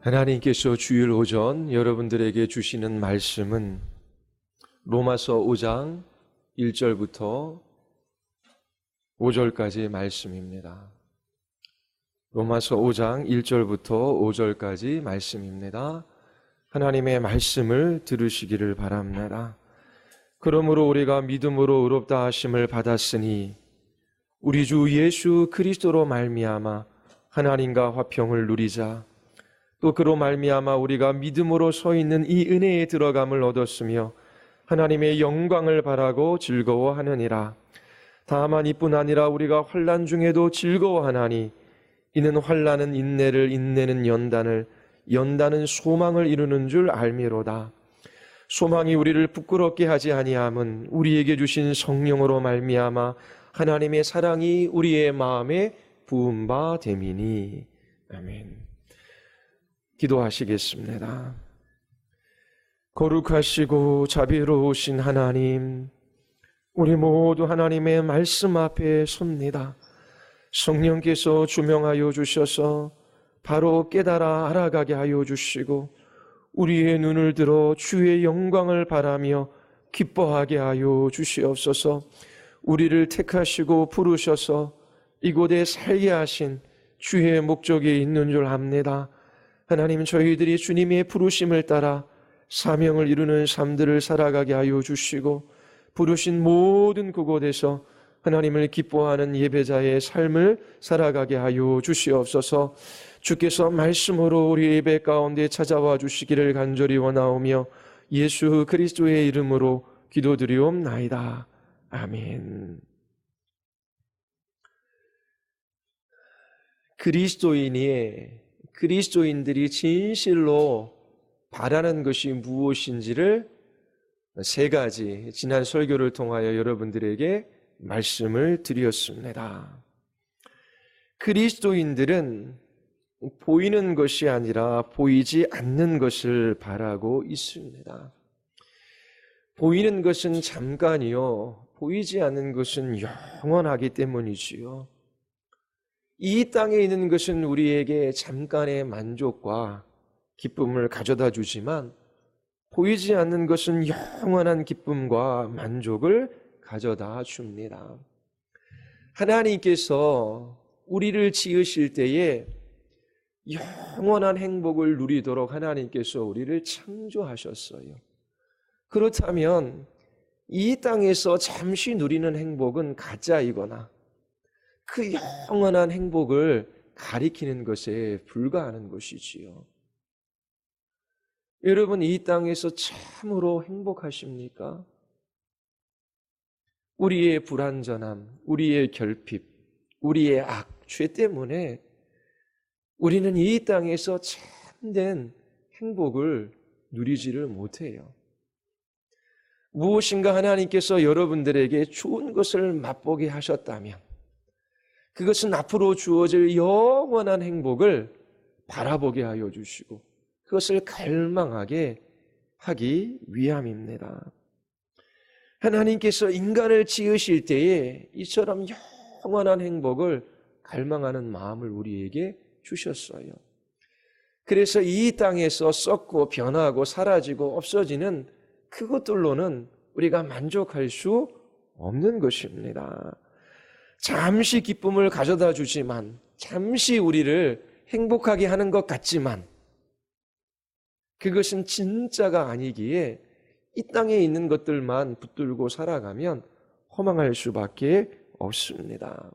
하나님께서 주일 오전 여러분들에게 주시는 말씀은 로마서 5장 1절부터 5절까지의 말씀입니다. 로마서 5장 1절부터 5절까지 말씀입니다. 하나님의 말씀을 들으시기를 바랍니다. 그러므로 우리가 믿음으로 의롭다 하심을 받았으니 우리 주 예수 그리스도로 말미암아 하나님과 화평을 누리자. 또 그로 말미암아 우리가 믿음으로 서 있는 이 은혜에 들어감을 얻었으며 하나님의 영광을 바라고 즐거워하느니라. 다만 이뿐 아니라 우리가 환난 중에도 즐거워하나니 이는 환난은 인내를, 인내는 연단을, 연단은 소망을 이루는 줄 알미로다. 소망이 우리를 부끄럽게 하지 아니함은 우리에게 주신 성령으로 말미암아 하나님의 사랑이 우리의 마음에 부은 바 됨이니. 아멘. 기도하시겠습니다. 거룩하시고 자비로우신 하나님, 우리 모두 하나님의 말씀 앞에 섭니다. 성령께서 주명하여 주셔서 바로 깨달아 알아가게 하여 주시고 우리의 눈을 들어 주의 영광을 바라며 기뻐하게 하여 주시옵소서. 우리를 택하시고 부르셔서 이곳에 살게 하신 주의 목적이 있는 줄 압니다. 하나님, 저희들이 주님의 부르심을 따라 사명을 이루는 삶들을 살아가게 하여 주시고 부르신 모든 그곳에서 하나님을 기뻐하는 예배자의 삶을 살아가게 하여 주시옵소서. 주께서 말씀으로 우리 예배 가운데 찾아와 주시기를 간절히 원하오며 예수 그리스도의 이름으로 기도드리옵나이다. 아멘. 그리스도인들이 진실로 바라는 것이 무엇인지를 세 가지 지난 설교를 통하여 여러분들에게 말씀을 드렸습니다. 그리스도인들은 보이는 것이 아니라 보이지 않는 것을 바라고 있습니다. 보이는 것은 잠깐이요, 보이지 않는 것은 영원하기 때문이지요. 이 땅에 있는 것은 우리에게 잠깐의 만족과 기쁨을 가져다 주지만 보이지 않는 것은 영원한 기쁨과 만족을 가져다 줍니다. 하나님께서 우리를 지으실 때에 영원한 행복을 누리도록 하나님께서 우리를 창조하셨어요. 그렇다면 이 땅에서 잠시 누리는 행복은 가짜이거나 그 영원한 행복을 가리키는 것에 불과하는 것이지요. 여러분, 이 땅에서 참으로 행복하십니까? 우리의 불완전함, 우리의 결핍, 우리의 악, 죄 때문에 우리는 이 땅에서 참된 행복을 누리지를 못해요. 무엇인가 하나님께서 여러분들에게 좋은 것을 맛보게 하셨다면 그것은 앞으로 주어질 영원한 행복을 바라보게 하여 주시고 그것을 갈망하게 하기 위함입니다. 하나님께서 인간을 지으실 때에 이처럼 영원한 행복을 갈망하는 마음을 우리에게 주셨어요. 그래서 이 땅에서 썩고 변하고 사라지고 없어지는 그것들로는 우리가 만족할 수 없는 것입니다. 잠시 기쁨을 가져다 주지만, 잠시 우리를 행복하게 하는 것 같지만 그것은 진짜가 아니기에 이 땅에 있는 것들만 붙들고 살아가면 허망할 수밖에 없습니다.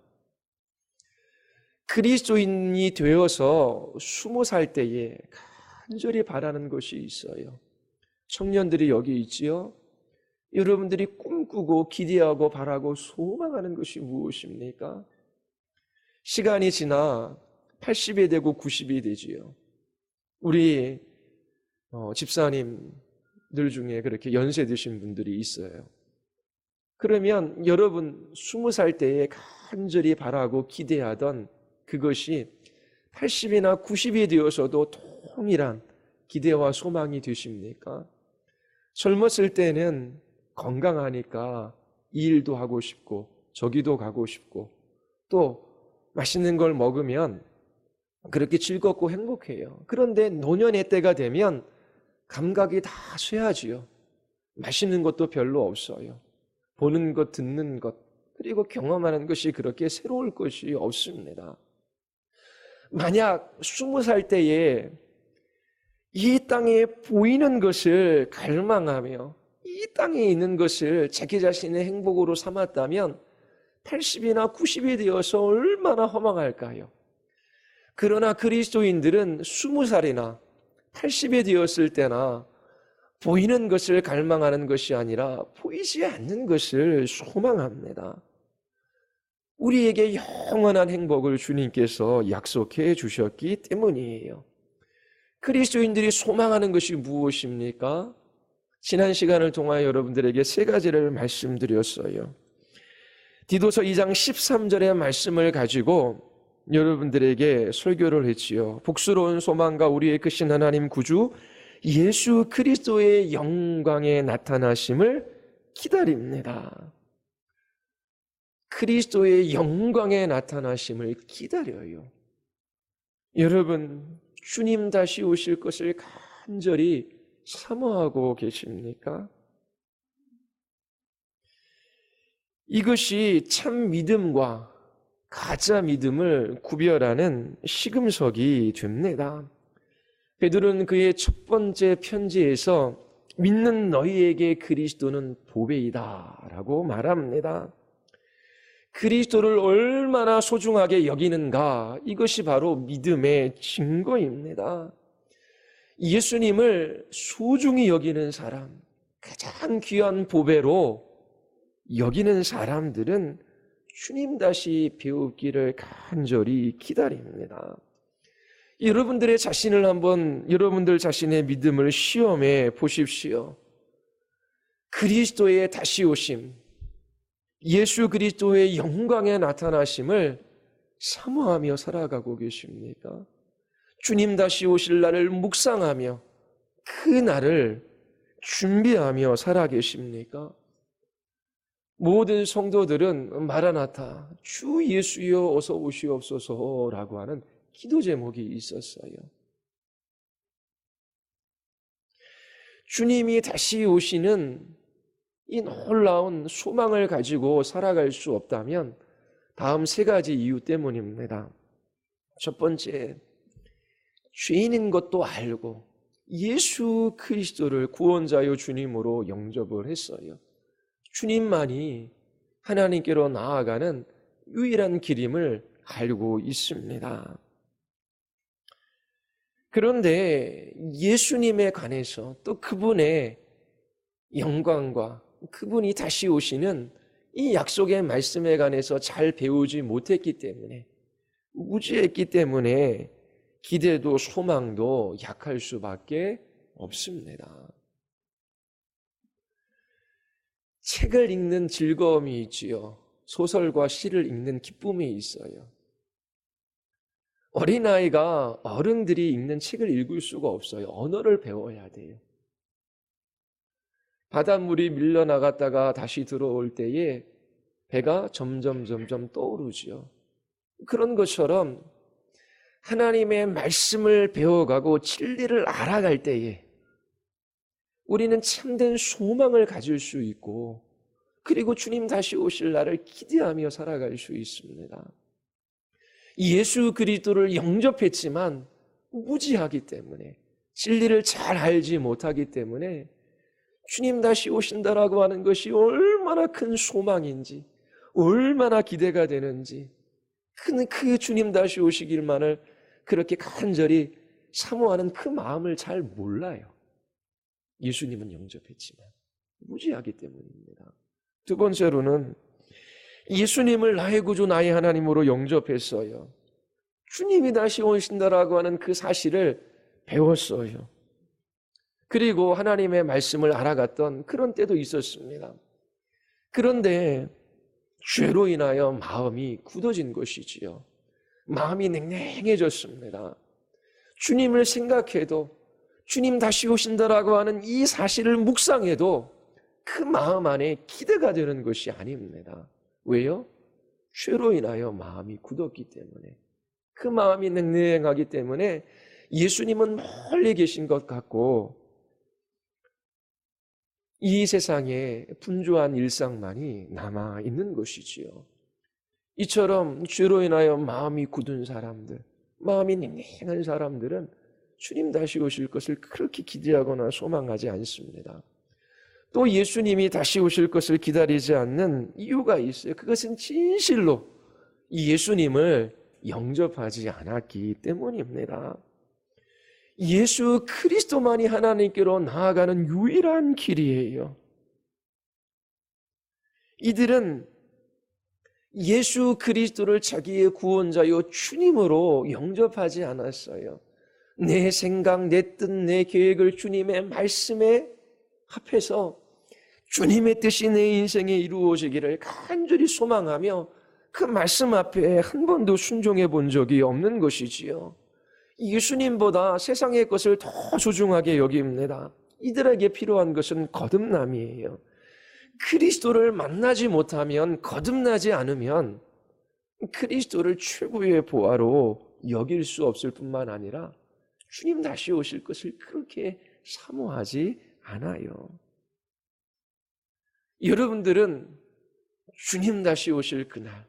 그리스도인이 되어서 20살 때에 간절히 바라는 것이 있어요. 청년들이 여기 있지요? 여러분들이 꿈꾸고 기대하고 바라고 소망하는 것이 무엇입니까? 시간이 지나 80이 되고 90이 되지요. 우리 집사님들 중에 그렇게 연세 드신 분들이 있어요. 그러면 여러분 20살 때에 간절히 바라고 기대하던 그것이 80이나 90이 되어서도 동일한 기대와 소망이 되십니까? 젊었을 때는 건강하니까 이 일도 하고 싶고 저기도 가고 싶고 또 맛있는 걸 먹으면 그렇게 즐겁고 행복해요. 그런데 노년의 때가 되면 감각이 다 쇠하지요. 맛있는 것도 별로 없어요. 보는 것, 듣는 것, 그리고 경험하는 것이 그렇게 새로울 것이 없습니다. 만약 20살 때에 이 땅에 보이는 것을 갈망하며 이 땅에 있는 것을 자기 자신의 행복으로 삼았다면 80이나 90이 되어서 얼마나 허망할까요? 그러나 그리스도인들은 20살이나 80이 되었을 때나 보이는 것을 갈망하는 것이 아니라 보이지 않는 것을 소망합니다. 우리에게 영원한 행복을 주님께서 약속해 주셨기 때문이에요. 그리스도인들이 소망하는 것이 무엇입니까? 지난 시간을 통하여 여러분들에게 세 가지를 말씀드렸어요. 디도서 2장 13절의 말씀을 가지고 여러분들에게 설교를 했지요. 복스러운 소망과 우리의 크신 하나님 구주 예수 그리스도의 영광에 나타나심을 기다립니다. 그리스도의 영광에 나타나심을 기다려요. 여러분, 주님 다시 오실 것을 간절히 사모하고 계십니까? 이것이 참 믿음과 가짜 믿음을 구별하는 시금석이 됩니다. 베드로는 그의 첫 번째 편지에서 믿는 너희에게 그리스도는 보배이다 라고 말합니다. 그리스도를 얼마나 소중하게 여기는가, 이것이 바로 믿음의 증거입니다. 예수님을 소중히 여기는 사람, 가장 귀한 보배로 여기는 사람들은 주님 다시 배우기를 간절히 기다립니다. 여러분들 자신의 믿음을 시험해 보십시오. 그리스도의 다시 오심, 예수 그리스도의 영광에 나타나심을 사모하며 살아가고 계십니까? 주님 다시 오실 날을 묵상하며 그 날을 준비하며 살아 계십니까? 모든 성도들은 마라나타, 주 예수여 어서 오시옵소서라고 하는 기도 제목이 있었어요. 주님이 다시 오시는 이 놀라운 소망을 가지고 살아갈 수 없다면 다음 세 가지 이유 때문입니다. 첫 번째, 죄인인 것도 알고 예수 그리스도를 구원자요 주님으로 영접을 했어요. 주님만이 하나님께로 나아가는 유일한 길임을 알고 있습니다. 그런데 예수님에 관해서 또 그분의 영광과 그분이 다시 오시는 이 약속의 말씀에 관해서 잘 배우지 못했기 때문에, 무지했기 때문에 기대도 소망도 약할 수밖에 없습니다. 책을 읽는 즐거움이 있지요. 소설과 시를 읽는 기쁨이 있어요. 어린아이가 어른들이 읽는 책을 읽을 수가 없어요. 언어를 배워야 돼요. 바닷물이 밀려나갔다가 다시 들어올 때에 배가 점점 떠오르지요. 그런 것처럼 하나님의 말씀을 배워가고 진리를 알아갈 때에 우리는 참된 소망을 가질 수 있고, 그리고 주님 다시 오실 날을 기대하며 살아갈 수 있습니다. 예수 그리스도를 영접했지만 무지하기 때문에, 진리를 잘 알지 못하기 때문에 주님 다시 오신다라고 하는 것이 얼마나 큰 소망인지, 얼마나 기대가 되는지, 그 주님 다시 오시길만을 그렇게 간절히 사모하는 그 마음을 잘 몰라요. 예수님은 영접했지만 무지하기 때문입니다. 두 번째로는 예수님을 나의 구주, 나의 하나님으로 영접했어요. 주님이 다시 오신다라고 하는 그 사실을 배웠어요. 그리고 하나님의 말씀을 알아갔던 그런 때도 있었습니다. 그런데 죄로 인하여 마음이 굳어진 것이지요. 마음이 냉랭해졌습니다. 주님을 생각해도, 주님 다시 오신다라고 하는 이 사실을 묵상해도 그 마음 안에 기대가 되는 것이 아닙니다. 왜요? 죄로 인하여 마음이 굳었기 때문에 그 마음이 냉랭하기 때문에 예수님은 멀리 계신 것 같고 이 세상에 분주한 일상만이 남아 있는 것이지요. 이처럼 죄로 인하여 마음이 굳은 사람들, 마음이 냉랭한 사람들은 주님 다시 오실 것을 그렇게 기대하거나 소망하지 않습니다. 또 예수님이 다시 오실 것을 기다리지 않는 이유가 있어요. 그것은 진실로 예수님을 영접하지 않았기 때문입니다. 예수 그리스도만이 하나님께로 나아가는 유일한 길이에요. 이들은 예수 그리스도를 자기의 구원자요 주님으로 영접하지 않았어요. 내 생각, 내 뜻, 내 계획을 주님의 말씀에 합해서 주님의 뜻이 내 인생에 이루어지기를 간절히 소망하며 그 말씀 앞에 한 번도 순종해 본 적이 없는 것이지요. 예수님보다 세상의 것을 더 소중하게 여깁니다. 이들에게 필요한 것은 거듭남이에요. 그리스도를 만나지 못하면, 거듭나지 않으면 그리스도를 최고의 보화로 여길 수 없을 뿐만 아니라 주님 다시 오실 것을 그렇게 사모하지 않아요. 여러분들은 주님 다시 오실 그날,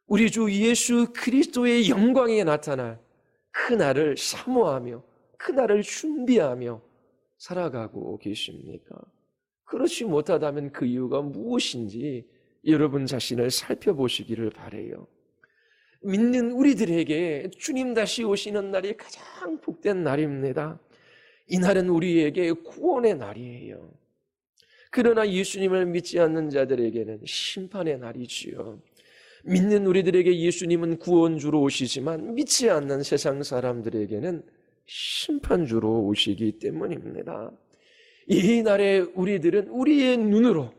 우리 주 예수 그리스도의 영광에 나타날 그 날을 사모하며 그 날을 준비하며 살아가고 계십니까? 그렇지 못하다면 그 이유가 무엇인지 여러분 자신을 살펴보시기를 바라요. 믿는 우리들에게 주님 다시 오시는 날이 가장 복된 날입니다. 이 날은 우리에게 구원의 날이에요. 그러나 예수님을 믿지 않는 자들에게는 심판의 날이지요. 믿는 우리들에게 예수님은 구원주로 오시지만 믿지 않는 세상 사람들에게는 심판주로 오시기 때문입니다. 이 날에 우리들은 우리의 눈으로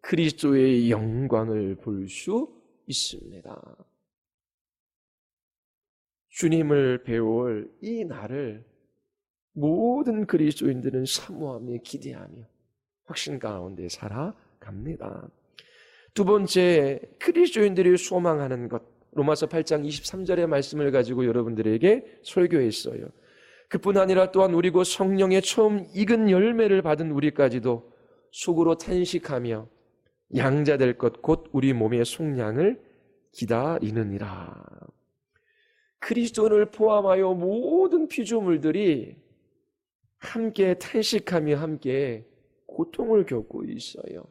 그리스도의 영광을 볼 수 있습니다. 주님을 배울 이 날을 모든 그리스도인들은 사모하며 기대하며 확신 가운데 살아갑니다. 두 번째, 그리스도인들이 소망하는 것, 로마서 8장 23절의 말씀을 가지고 여러분들에게 설교했어요. 그뿐 아니라 또한 우리 곧 성령의 처음 익은 열매를 받은 우리까지도 속으로 탄식하며 양자될 것 곧 우리 몸의 속량을 기다리느니라. 그리스도를 포함하여 모든 피조물들이 함께 탄식하며 함께 고통을 겪고 있어요.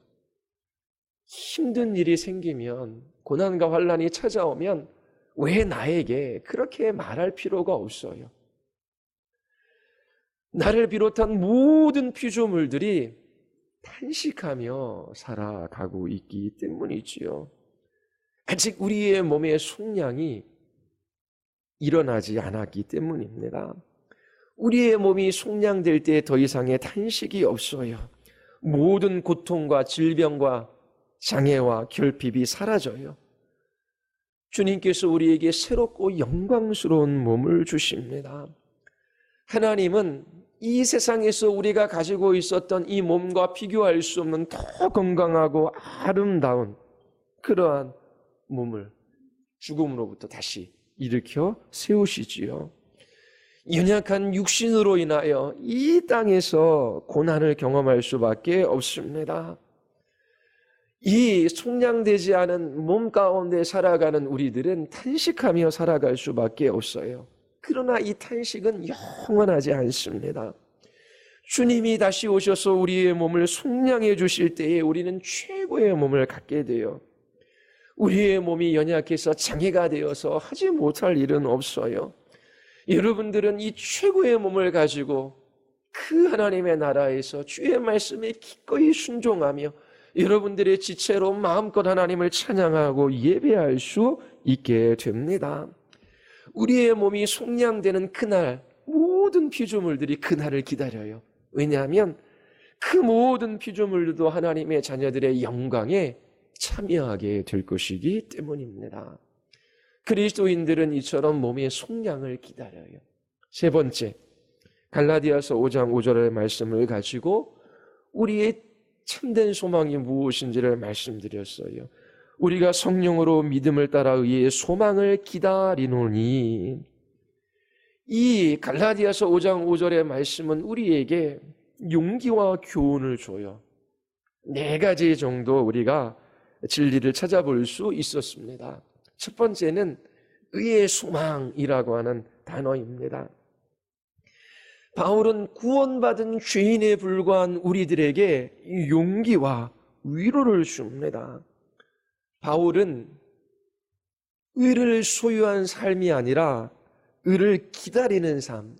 힘든 일이 생기면, 고난과 환난이 찾아오면 왜 나에게 그렇게 말할 필요가 없어요. 나를 비롯한 모든 피조물들이 탄식하며 살아가고 있기 때문이지요. 아직 우리의 몸의 속량이 일어나지 않았기 때문입니다. 우리의 몸이 속량될 때 더 이상의 탄식이 없어요. 모든 고통과 질병과 장애와 결핍이 사라져요. 주님께서 우리에게 새롭고 영광스러운 몸을 주십니다. 하나님은 이 세상에서 우리가 가지고 있었던 이 몸과 비교할 수 없는 더 건강하고 아름다운 그러한 몸을 죽음으로부터 다시 일으켜 세우시지요. 연약한 육신으로 인하여 이 땅에서 고난을 경험할 수밖에 없습니다. 이 속량되지 않은 몸 가운데 살아가는 우리들은 탄식하며 살아갈 수밖에 없어요. 그러나 이 탄식은 영원하지 않습니다. 주님이 다시 오셔서 우리의 몸을 속량해 주실 때에 우리는 최고의 몸을 갖게 돼요. 우리의 몸이 연약해서 장애가 되어서 하지 못할 일은 없어요. 여러분들은 이 최고의 몸을 가지고 그 하나님의 나라에서 주의 말씀에 기꺼이 순종하며 여러분들의 지체로 마음껏 하나님을 찬양하고 예배할 수 있게 됩니다. 우리의 몸이 속량되는 그날 모든 피조물들이 그날을 기다려요. 왜냐하면 그 모든 피조물들도 하나님의 자녀들의 영광에 참여하게 될 것이기 때문입니다. 그리스도인들은 이처럼 몸의 속량을 기다려요. 세 번째, 갈라디아서 5장 5절의 말씀을 가지고 우리의 참된 소망이 무엇인지를 말씀드렸어요. 우리가 성령으로 믿음을 따라 의의 소망을 기다리노니. 이 갈라디아서 5장 5절의 말씀은 우리에게 용기와 교훈을 줘요. 4가지 정도 우리가 진리를 찾아볼 수 있었습니다. 첫 번째는 의의 소망이라고 하는 단어입니다. 바울은 구원받은 죄인에 불과한 우리들에게 용기와 위로를 줍니다. 바울은 의를 소유한 삶이 아니라 의를 기다리는 삶,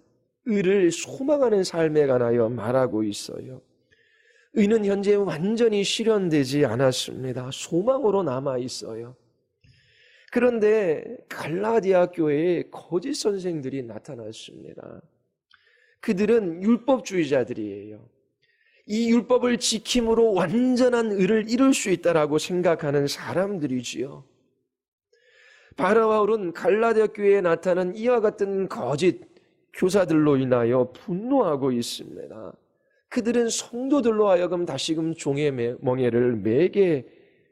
의를 소망하는 삶에 관하여 말하고 있어요. 의는 현재 완전히 실현되지 않았습니다. 소망으로 남아 있어요. 그런데 갈라디아 교회에 거짓 선생들이 나타났습니다. 그들은 율법주의자들이에요. 이 율법을 지킴으로 완전한 의를 이룰 수 있다라고 생각하는 사람들이지요. 바울은 갈라디아 교회에 나타난 이와 같은 거짓 교사들로 인하여 분노하고 있습니다. 그들은 성도들로 하여금 다시금 종의 멍에를 매게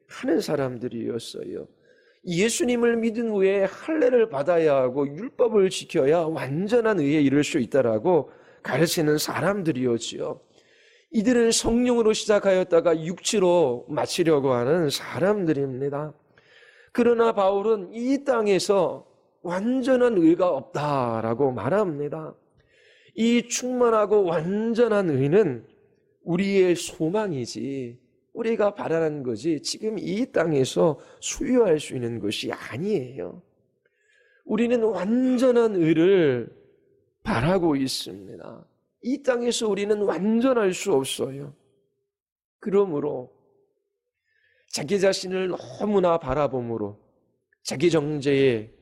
하는 사람들이었어요. 예수님을 믿은 후에 할례를 받아야 하고 율법을 지켜야 완전한 의에 이를 수 있다라고 가르치는 사람들이었지요. 이들은 성령으로 시작하였다가 육체로 마치려고 하는 사람들입니다. 그러나 바울은 이 땅에서 완전한 의가 없다라고 말합니다. 이 충만하고 완전한 의는 우리의 소망이지 우리가 바라는 것이 지금 이 땅에서 소유할 수 있는 것이 아니에요. 우리는 완전한 의를 바라고 있습니다. 이 땅에서 우리는 완전할 수 없어요. 그러므로 자기 자신을 너무나 바라봄으로 자기 정죄의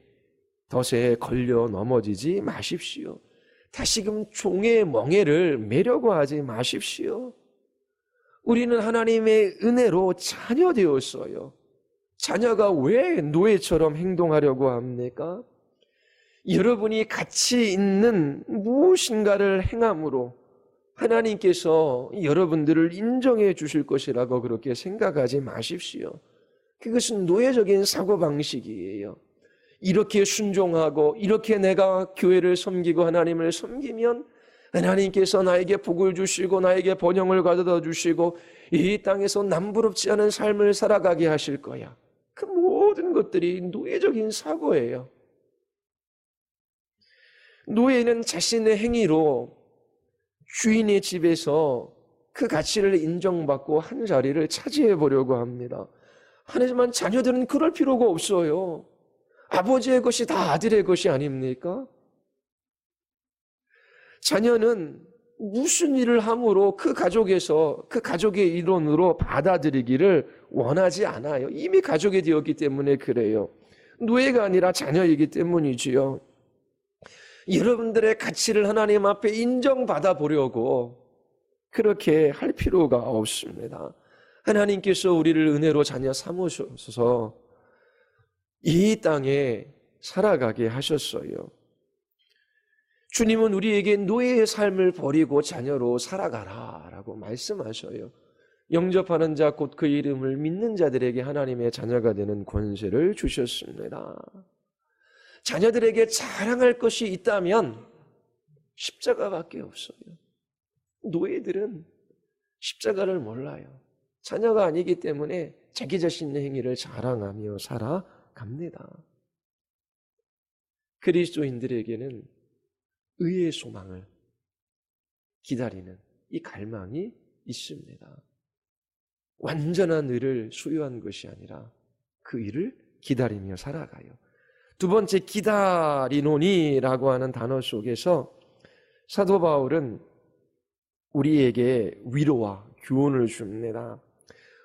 덫에 걸려 넘어지지 마십시오. 다시금 종의 멍에를 매려고 하지 마십시오. 우리는 하나님의 은혜로 자녀 되었어요. 자녀가 왜 노예처럼 행동하려고 합니까? 여러분이 가치 있는 무엇인가를 행함으로 하나님께서 여러분들을 인정해 주실 것이라고 그렇게 생각하지 마십시오. 그것은 노예적인 사고방식이에요. 이렇게 순종하고 이렇게 내가 교회를 섬기고 하나님을 섬기면 하나님께서 나에게 복을 주시고 나에게 번영을 가져다 주시고 이 땅에서 남부럽지 않은 삶을 살아가게 하실 거야. 그 모든 것들이 노예적인 사고예요. 노예는 자신의 행위로 주인의 집에서 그 가치를 인정받고 한 자리를 차지해 보려고 합니다. 하지만 자녀들은 그럴 필요가 없어요. 아버지의 것이 다 아들의 것이 아닙니까? 자녀는 무슨 일을 함으로 그 가족에서 그 가족의 일원으로 받아들이기를 원하지 않아요. 이미 가족이 되었기 때문에 그래요. 노예가 아니라 자녀이기 때문이지요. 여러분들의 가치를 하나님 앞에 인정받아 보려고 그렇게 할 필요가 없습니다. 하나님께서 우리를 은혜로 자녀 삼으셔서 이 땅에 살아가게 하셨어요. 주님은 우리에게 노예의 삶을 버리고 자녀로 살아가라라고 말씀하셔요. 영접하는 자 곧 그 이름을 믿는 자들에게 하나님의 자녀가 되는 권세를 주셨습니다. 자녀들에게 자랑할 것이 있다면 십자가밖에 없어요. 노예들은 십자가를 몰라요. 자녀가 아니기 때문에 자기 자신의 행위를 자랑하며 살아갑니다. 그리스도인들에게는 의의 소망을 기다리는 이 갈망이 있습니다. 완전한 의를 소유한 것이 아니라 그 의를 기다리며 살아가요. 두 번째, 기다리노니라고 하는 단어 속에서 사도 바울은 우리에게 위로와 교훈을 줍니다.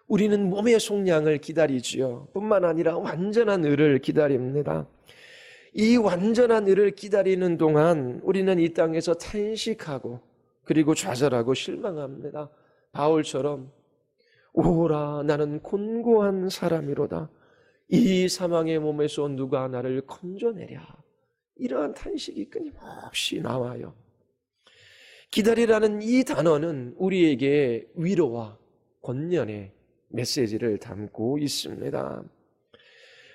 우리는 몸의 속량을 기다리지요. 뿐만 아니라 완전한 의를 기다립니다. 이 완전한 의를 기다리는 동안 우리는 이 땅에서 탄식하고 그리고 좌절하고 실망합니다. 바울처럼 오라 나는 곤고한 사람이로다. 이 사망의 몸에서 누가 나를 건져내랴. 이러한 탄식이 끊임없이 나와요. 기다리라는 이 단어는 우리에게 위로와 권면의 메시지를 담고 있습니다.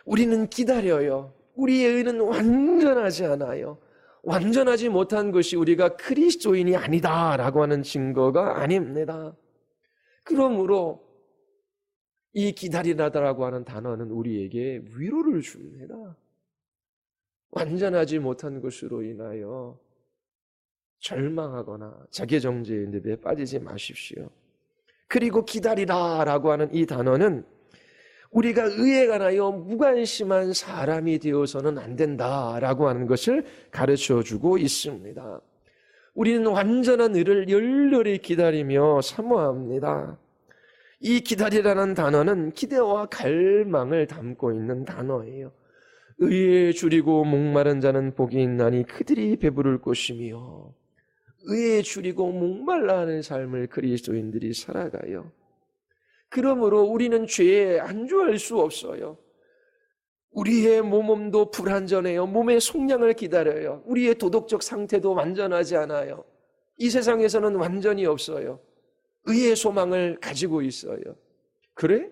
우리는 기다려요. 우리의 의는 완전하지 않아요. 완전하지 못한 것이 우리가 그리스도인이 아니다라고 하는 증거가 아닙니다. 그러므로 이 기다리라라고 하는 단어는 우리에게 위로를 줍니다. 완전하지 못한 것으로 인하여 절망하거나 자기정죄의 늪에 빠지지 마십시오. 그리고 기다리라라고 하는 이 단어는 우리가 의에 관하여 무관심한 사람이 되어서는 안 된다라고 하는 것을 가르쳐주고 있습니다. 우리는 완전한 의를 열렬히 기다리며 사모합니다. 이 기다리라는 단어는 기대와 갈망을 담고 있는 단어예요. 의에 줄이고 목마른 자는 복이 있나니 그들이 배부를 것이며, 의에 줄이고 목말라 하는 삶을 그리스도인들이 살아가요. 그러므로 우리는 죄에 안주할 수 없어요. 우리의 몸도 불완전해요. 몸의 속량을 기다려요. 우리의 도덕적 상태도 완전하지 않아요. 이 세상에서는 완전히 없어요. 의의 소망을 가지고 있어요. 그래?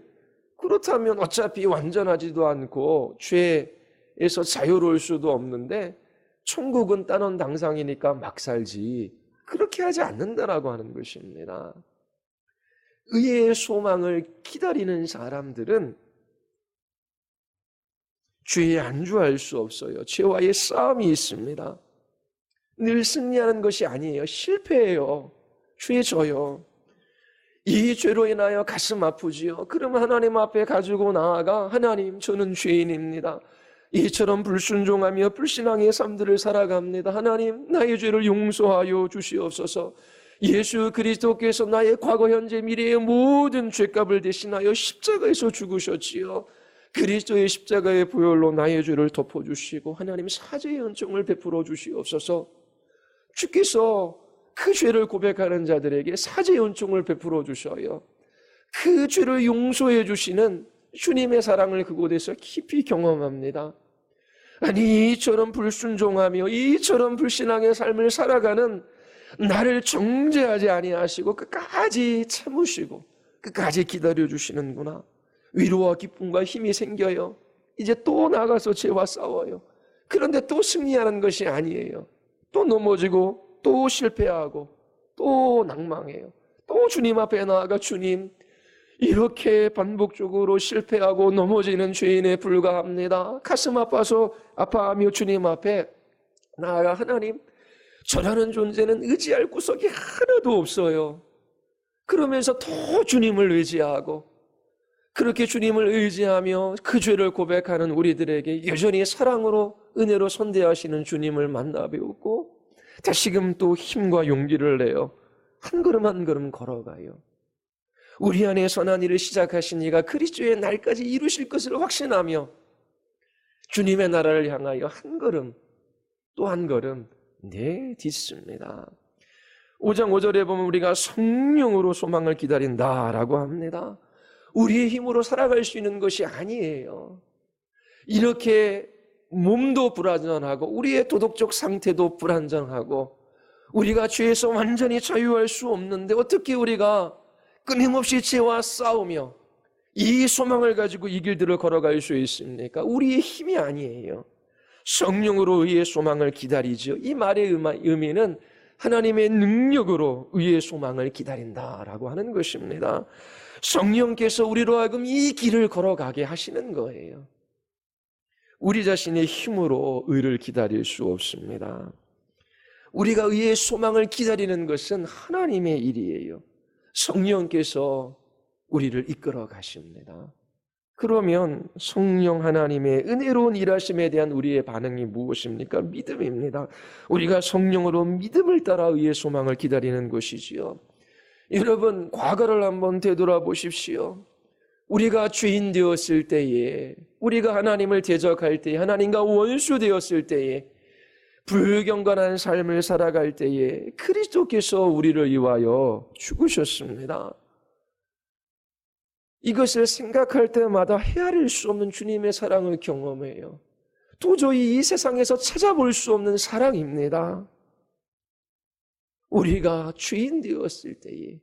그렇다면 어차피 완전하지도 않고 죄에서 자유로울 수도 없는데 천국은 따놓은 당상이니까 막 살지. 그렇게 하지 않는다라고 하는 것입니다. 의의 소망을 기다리는 사람들은 죄에 안주할 수 없어요. 죄와의 싸움이 있습니다. 늘 승리하는 것이 아니에요. 실패해요. 죄에 져요. 이 죄로 인하여 가슴 아프지요. 그러면 하나님 앞에 가지고 나아가, 하나님, 저는 죄인입니다. 이처럼 불순종하며 불신앙의 삶들을 살아갑니다. 하나님, 나의 죄를 용서하여 주시옵소서. 예수 그리스도께서 나의 과거, 현재, 미래의 모든 죄값을 대신하여 십자가에서 죽으셨지요. 그리스도의 십자가의 보혈로 나의 죄를 덮어주시고 하나님 사죄의 은총을 베풀어 주시옵소서. 주께서 그 죄를 고백하는 자들에게 사죄의 은총을 베풀어 주셔요. 그 죄를 용서해 주시는 주님의 사랑을 그곳에서 깊이 경험합니다. 아니, 이처럼 불순종하며 이처럼 불신앙의 삶을 살아가는 나를 정죄하지 아니하시고 끝까지 참으시고 끝까지 기다려주시는구나. 위로와 기쁨과 힘이 생겨요. 이제 또 나가서 죄와 싸워요. 그런데 또 승리하는 것이 아니에요. 또 넘어지고 또 실패하고 또 낭망해요. 또 주님 앞에 나아가, 주님, 이렇게 반복적으로 실패하고 넘어지는 죄인에 불과합니다. 가슴 아파서 아파하며 주님 앞에 나아가, 하나님, 저라는 존재는 의지할 구석이 하나도 없어요. 그러면서 더 주님을 의지하고, 그렇게 주님을 의지하며 그 죄를 고백하는 우리들에게 여전히 사랑으로 은혜로 선대하시는 주님을 만나 배우고, 다시금 또 힘과 용기를 내어 한 걸음 한 걸음 걸어가요. 우리 안에 선한 일을 시작하신 이가 그리스도의 날까지 이루실 것을 확신하며 주님의 나라를 향하여 한 걸음 또 한 걸음 내딛습니다. 5장 5절에 보면 우리가 성령으로 소망을 기다린다라고 합니다. 우리의 힘으로 살아갈 수 있는 것이 아니에요. 이렇게 몸도 불완전하고 우리의 도덕적 상태도 불완전하고 우리가 죄에서 완전히 자유할 수 없는데 어떻게 우리가 끊임없이 죄와 싸우며 이 소망을 가지고 이 길들을 걸어갈 수 있습니까? 우리의 힘이 아니에요. 성령으로 의의 소망을 기다리죠. 이 말의 의미는 하나님의 능력으로 의의 소망을 기다린다라고 하는 것입니다. 성령께서 우리로 하여금 이 길을 걸어가게 하시는 거예요. 우리 자신의 힘으로 의를 기다릴 수 없습니다. 우리가 의의 소망을 기다리는 것은 하나님의 일이에요. 성령께서 우리를 이끌어 가십니다. 그러면 성령 하나님의 은혜로운 일하심에 대한 우리의 반응이 무엇입니까? 믿음입니다. 우리가 성령으로 믿음을 따라 의의 소망을 기다리는 것이지요. 여러분, 과거를 한번 되돌아보십시오. 우리가 죄인 되었을 때에, 우리가 하나님을 대적할 때에, 하나님과 원수 되었을 때에, 불경건한 삶을 살아갈 때에 그리스도께서 우리를 위하여 죽으셨습니다. 이것을 생각할 때마다 헤아릴 수 없는 주님의 사랑을 경험해요. 도저히 이 세상에서 찾아볼 수 없는 사랑입니다. 우리가 죄인 되었을 때에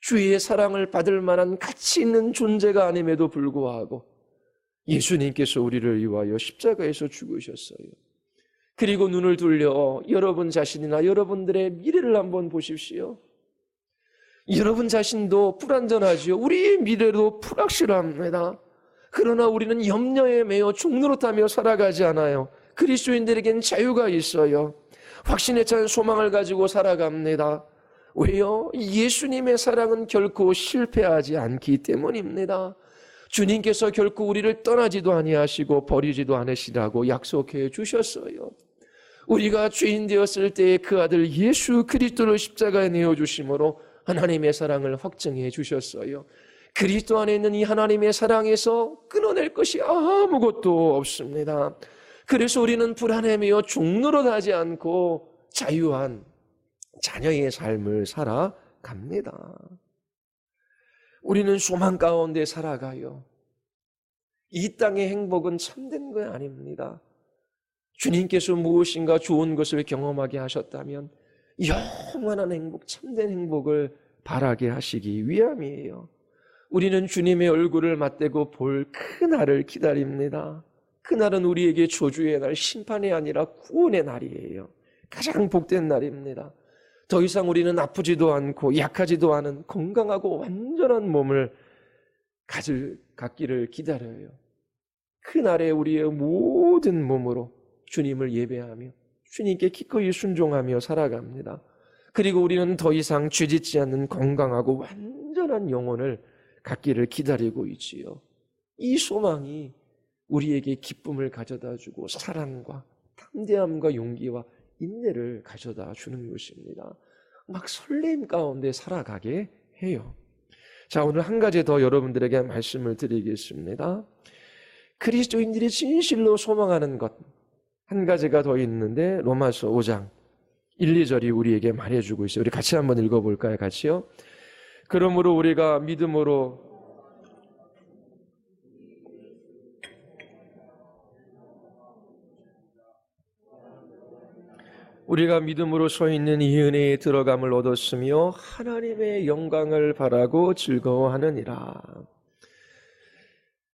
주의 사랑을 받을 만한 가치 있는 존재가 아님에도 불구하고 예수님께서 우리를 위하여 십자가에서 죽으셨어요. 그리고 눈을 돌려 여러분 자신이나 여러분들의 미래를 한번 보십시오. 여러분 자신도 불안전하지요. 우리의 미래도 불확실합니다. 그러나 우리는 염려에 매여 종노릇하며 살아가지 않아요. 그리스도인들에겐 자유가 있어요. 확신에 찬 소망을 가지고 살아갑니다. 왜요? 예수님의 사랑은 결코 실패하지 않기 때문입니다. 주님께서 결코 우리를 떠나지도 아니하시고 버리지도 않으시라고 약속해 주셨어요. 우리가 죄인 되었을 때에 그 아들 예수 그리스도를 십자가에 내어주심으로 하나님의 사랑을 확증해 주셨어요. 그리스도 안에 있는 이 하나님의 사랑에서 끊어낼 것이 아무것도 없습니다. 그래서 우리는 불안해며 종노릇하지 않고 자유한 자녀의 삶을 살아갑니다. 우리는 소망 가운데 살아가요. 이 땅의 행복은 참된 거 아닙니다. 주님께서 무엇인가 좋은 것을 경험하게 하셨다면 영원한 행복, 참된 행복을 바라게 하시기 위함이에요. 우리는 주님의 얼굴을 맞대고 볼 그날을 기다립니다. 그날은 우리에게 저주의 날, 심판이 아니라 구원의 날이에요. 가장 복된 날입니다. 더 이상 우리는 아프지도 않고 약하지도 않은 건강하고 완전한 몸을 갖기를 기다려요. 그날에 우리의 모든 몸으로 주님을 예배하며 주님께 기꺼이 순종하며 살아갑니다. 그리고 우리는 더 이상 죄짓지 않는 건강하고 완전한 영혼을 갖기를 기다리고 있지요. 이 소망이 우리에게 기쁨을 가져다 주고 사랑과 담대함과 용기와 인내를 가져다 주는 것입니다. 막 설렘 가운데 살아가게 해요. 자, 오늘 한 가지 더 여러분들에게 말씀을 드리겠습니다. 그리스도인들이 진실로 소망하는 것 한 가지가 더 있는데 로마서 5장 1, 2절이 우리에게 말해주고 있어요. 우리 같이 한번 읽어볼까요? 같이요. 그러므로 우리가 믿음으로 서 있는 이 은혜에 들어감을 얻었으며 하나님의 영광을 바라고 즐거워하느니라.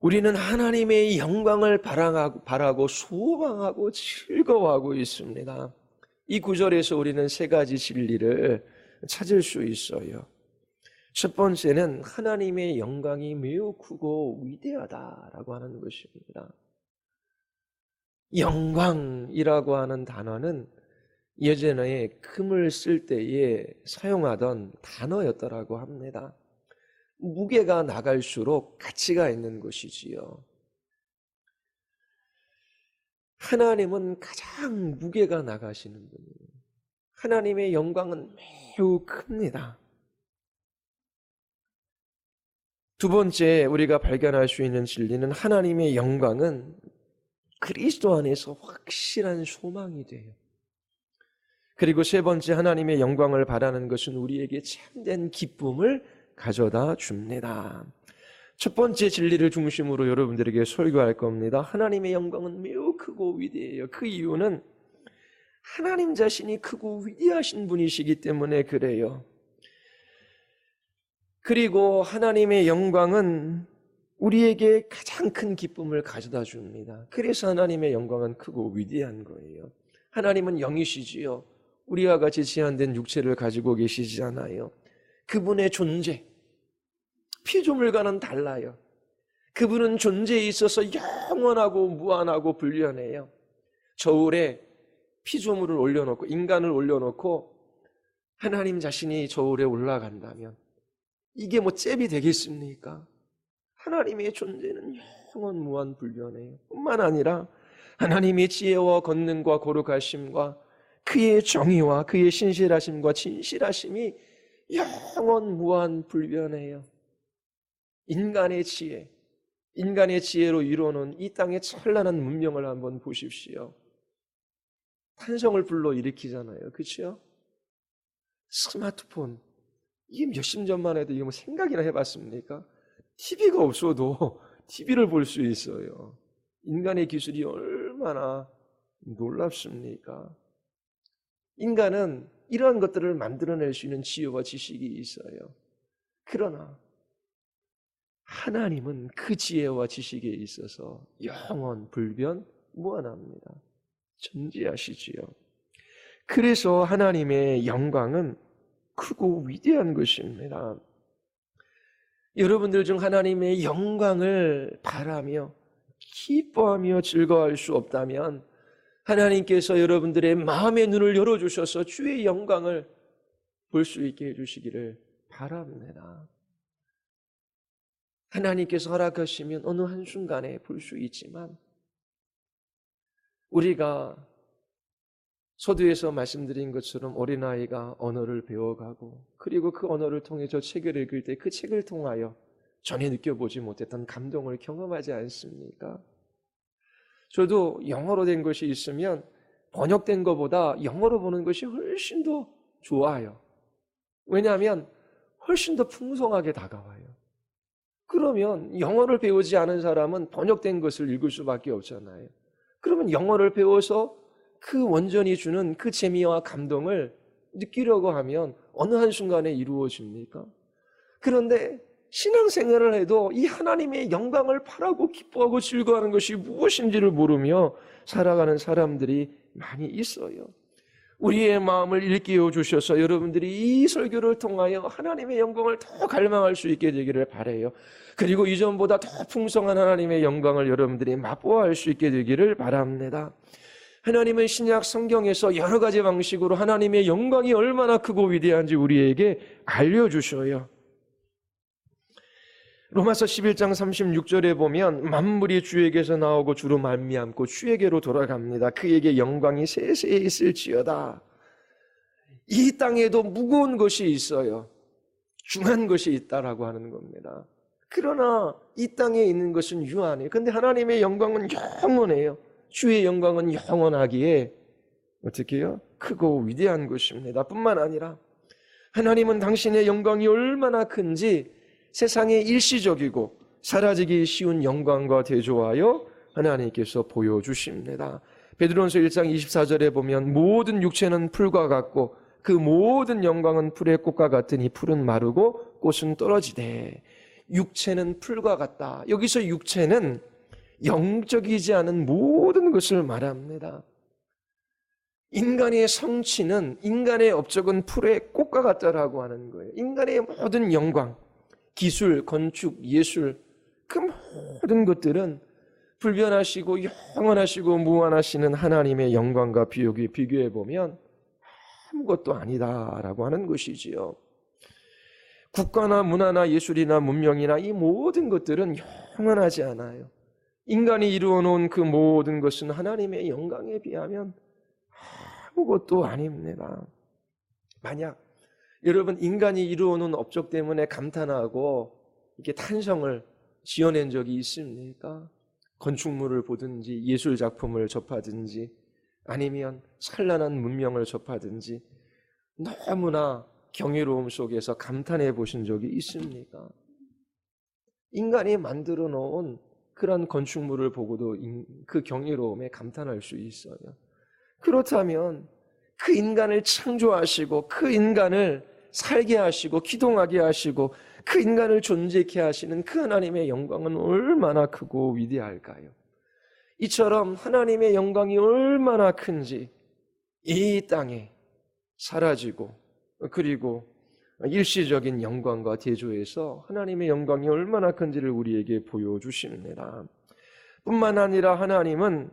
우리는 하나님의 영광을 바라고 소망하고 즐거워하고 있습니다. 이 구절에서 우리는 세 가지 진리를 찾을 수 있어요. 첫 번째는 하나님의 영광이 매우 크고 위대하다라고 하는 것입니다. 영광이라고 하는 단어는 예전에 금을 쓸 때에 사용하던 단어였더라고 합니다. 무게가 나갈수록 가치가 있는 것이지요. 하나님은 가장 무게가 나가시는 분이에요. 하나님의 영광은 매우 큽니다. 두 번째 우리가 발견할 수 있는 진리는 하나님의 영광은 그리스도 안에서 확실한 소망이 돼요. 그리고 세 번째 하나님의 영광을 바라는 것은 우리에게 참된 기쁨을 가져다 줍니다. 첫 번째 진리를 중심으로 여러분들에게 설교할 겁니다. 하나님의 영광은 매우 크고 위대해요. 그 이유는 하나님 자신이 크고 위대하신 분이시기 때문에 그래요. 그리고 하나님의 영광은 우리에게 가장 큰 기쁨을 가져다 줍니다. 그래서 하나님의 영광은 크고 위대한 거예요. 하나님은 영이시지요. 우리와 같이 제한된 육체를 가지고 계시지 않아요. 그분의 존재, 피조물과는 달라요. 그분은 존재에 있어서 영원하고 무한하고 불변해요. 저울에 피조물을 올려놓고 인간을 올려놓고 하나님 자신이 저울에 올라간다면 이게 뭐 잽이 되겠습니까? 하나님의 존재는 영원 무한 불변해요. 뿐만 아니라 하나님의 지혜와 권능과 거룩하심과 그의 정의와 그의 신실하심과 진실하심이 영원 무한 불변해요. 인간의 지혜로 이루어놓은 이 땅의 찬란한 문명을 한번 보십시오. 탄성을 불러일으키잖아요. 그렇죠? 스마트폰, 이게 몇십 년만 해도 이거 뭐 생각이나 해봤습니까? TV가 없어도 TV를 볼 수 있어요. 인간의 기술이 얼마나 놀랍습니까? 인간은 이러한 것들을 만들어낼 수 있는 지혜와 지식이 있어요. 그러나 하나님은 그 지혜와 지식에 있어서 영원 불변 무한합니다. 전지하시지요. 그래서 하나님의 영광은 크고 위대한 것입니다. 여러분들 중 하나님의 영광을 바라며 기뻐하며 즐거워할 수 없다면 하나님께서 여러분들의 마음의 눈을 열어주셔서 주의 영광을 볼 수 있게 해주시기를 바랍니다. 하나님께서 허락하시면 어느 한순간에 볼 수 있지만 우리가 서두에서 말씀드린 것처럼 어린아이가 언어를 배워가고 그리고 그 언어를 통해서 책을 읽을 때 그 책을 통하여 전에 느껴보지 못했던 감동을 경험하지 않습니까? 저도 영어로 된 것이 있으면 번역된 것보다 영어로 보는 것이 훨씬 더 좋아요. 왜냐하면 훨씬 더 풍성하게 다가와요. 그러면 영어를 배우지 않은 사람은 번역된 것을 읽을 수밖에 없잖아요. 그러면 영어를 배워서 그 원전이 주는 그 재미와 감동을 느끼려고 하면 어느 한순간에 이루어집니까? 그런데 신앙생활을 해도 이 하나님의 영광을 바라고 기뻐하고 즐거워하는 것이 무엇인지를 모르며 살아가는 사람들이 많이 있어요. 우리의 마음을 일깨워 주셔서 여러분들이 이 설교를 통하여 하나님의 영광을 더 갈망할 수 있게 되기를 바라요. 그리고 이전보다 더 풍성한 하나님의 영광을 여러분들이 맛보아할 수 있게 되기를 바랍니다. 하나님은 신약 성경에서 여러 가지 방식으로 하나님의 영광이 얼마나 크고 위대한지 우리에게 알려주셔요. 로마서 11장 36절에 보면 만물이 주에게서 나오고 주로 말미암고 주에게로 돌아갑니다. 그에게 영광이 세세히 있을지어다. 이 땅에도 무거운 것이 있어요. 중한 것이 있다라고 하는 겁니다. 그러나 이 땅에 있는 것은 유한해요. 그런데 하나님의 영광은 영원해요. 주의 영광은 영원하기에 어떻게 해요? 크고 위대한 것입니다. 뿐만 아니라 하나님은 당신의 영광이 얼마나 큰지 세상에 일시적이고 사라지기 쉬운 영광과 대조하여 하나님께서 보여주십니다. 베드로전서 1장 24절에 보면 모든 육체는 풀과 같고 그 모든 영광은 풀의 꽃과 같으니 풀은 마르고 꽃은 떨어지되 육체는 풀과 같다. 여기서 육체는 영적이지 않은 모든 것을 말합니다. 인간의 성취는 인간의 업적은 풀의 꽃과 같다라고 하는 거예요. 인간의 모든 영광, 기술, 건축, 예술 그 모든 것들은 불변하시고 영원하시고 무한하시는 하나님의 영광과 비교해 보면 아무것도 아니다라고 하는 것이지요. 국가나 문화나 예술이나 문명이나 이 모든 것들은 영원하지 않아요. 인간이 이루어 놓은 그 모든 것은 하나님의 영광에 비하면 아무것도 아닙니다. 만약 여러분 인간이 이루어 놓은 업적 때문에 감탄하고 이렇게 탄성을 지어낸 적이 있습니까? 건축물을 보든지 예술 작품을 접하든지 아니면 찬란한 문명을 접하든지 너무나 경이로움 속에서 감탄해 보신 적이 있습니까? 인간이 만들어 놓은 그런 건축물을 보고도 그 경이로움에 감탄할 수 있어요. 그렇다면 그 인간을 창조하시고 그 인간을 살게 하시고 기동하게 하시고 그 인간을 존재케 하시는 그 하나님의 영광은 얼마나 크고 위대할까요? 이처럼 하나님의 영광이 얼마나 큰지 이 땅에 사라지고 그리고 일시적인 영광과 대조해서 하나님의 영광이 얼마나 큰지를 우리에게 보여주십니다. 뿐만 아니라 하나님은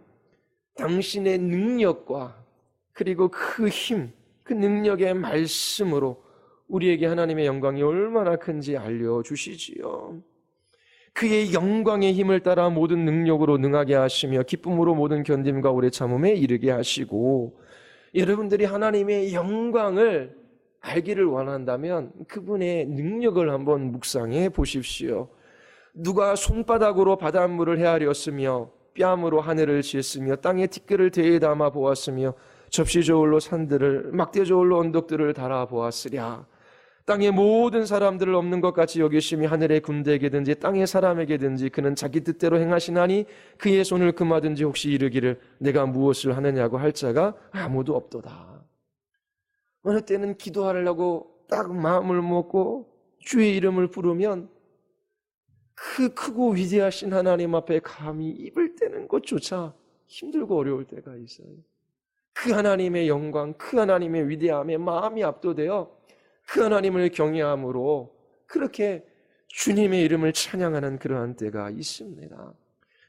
당신의 능력과 그리고 그 힘, 그 능력의 말씀으로 우리에게 하나님의 영광이 얼마나 큰지 알려주시지요. 그의 영광의 힘을 따라 모든 능력으로 능하게 하시며 기쁨으로 모든 견딤과 오래 참음에 이르게 하시고, 여러분들이 하나님의 영광을 알기를 원한다면 그분의 능력을 한번 묵상해 보십시오. 누가 손바닥으로 바닷물을 헤아렸으며 뺨으로 하늘을 지었으며 땅에 티끌을 대에 담아 보았으며 접시 저울로 산들을 막대 저울로 언덕들을 달아 보았으랴. 땅의 모든 사람들을 없는 것 같이 여기심이 하늘의 군대에게든지 땅의 사람에게든지 그는 자기 뜻대로 행하시나니 그의 손을 금하든지 혹시 이르기를 내가 무엇을 하느냐고 할 자가 아무도 없도다. 어느 때는 기도하려고 딱 마음을 먹고 주의 이름을 부르면 그 크고 위대하신 하나님 앞에 감히 입을 떼는 것조차 힘들고 어려울 때가 있어요. 그 하나님의 영광, 그 하나님의 위대함에 마음이 압도되어 그 하나님을 경외함으로 그렇게 주님의 이름을 찬양하는 그러한 때가 있습니다.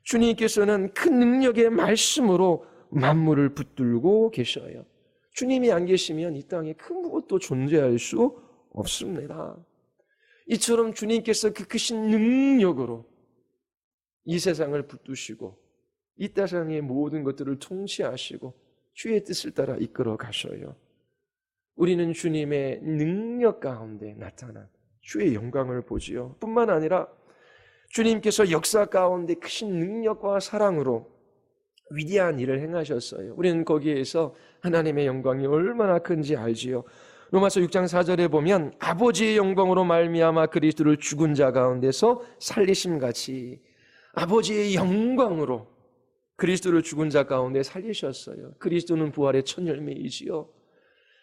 주님께서는 그 능력의 말씀으로 만물을 붙들고 계셔요. 주님이 안 계시면 이 땅에 그 무엇도 존재할 수 없습니다. 이처럼 주님께서 그 크신 능력으로 이 세상을 붙드시고 이 세상의 모든 것들을 통치하시고 주의 뜻을 따라 이끌어 가셔요. 우리는 주님의 능력 가운데 나타난 주의 영광을 보지요. 뿐만 아니라 주님께서 역사 가운데 크신 능력과 사랑으로 위대한 일을 행하셨어요. 우리는 거기에서 하나님의 영광이 얼마나 큰지 알지요. 로마서 6장 4절에 보면 아버지의 영광으로 말미암아 그리스도를 죽은 자 가운데서 살리심같이 아버지의 영광으로 그리스도를 죽은 자 가운데 살리셨어요. 그리스도는 부활의 첫 열매이지요.